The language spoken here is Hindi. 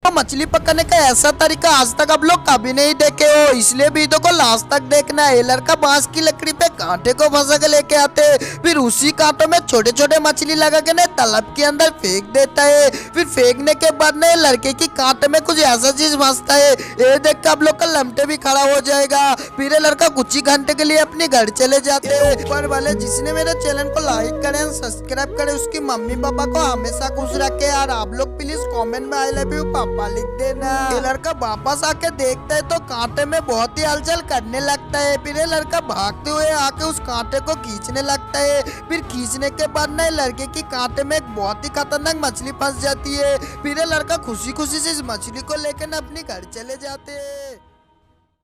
दोस्तों मछली पकड़ने का ऐसा तरीका आज तक आप लोग कभी नहीं देखे हो, इसलिए वीडियो को लास्ट तक देखना है। लड़का बांस की लकड़ी पे कांटे को फंसा के लेके आते हैं, फिर उसी कांटों में छोटे छोटे मछली लगा के ना तालाब के अंदर फेंक देता है। फिर फेंकने के बाद ना लड़के की कांटे में कुछ ऐसा चीज फंसता है, ये देख के आप लोग का लमटे भी खड़ा हो जाएगा। फिर ये लड़का कुछ ही घंटे के लिए अपने घर चले जाते हैं। ऊपर वाले जिसने मेरे चैनल को लाइक करे सब्सक्राइब करे उसकी मम्मी पापा को हमेशा खुश रखे यार। आप लोग प्लीज कमेंट में आई लव यू पापा लिख देना। ये लड़का वापस आके देखता है तो कांटे में बहुत ही हलचल करने लगता है। फिर ये लड़का भागते हुए आके उस कांटे को खींचने लगता है। फिर खींचने के बाद ना लड़के की कांटे में एक बहुत ही खतरनाक मछली फंस जाती है। फिर ये लड़का खुशी खुशी से इस मछली को लेकर अपने घर चले जाते हैं।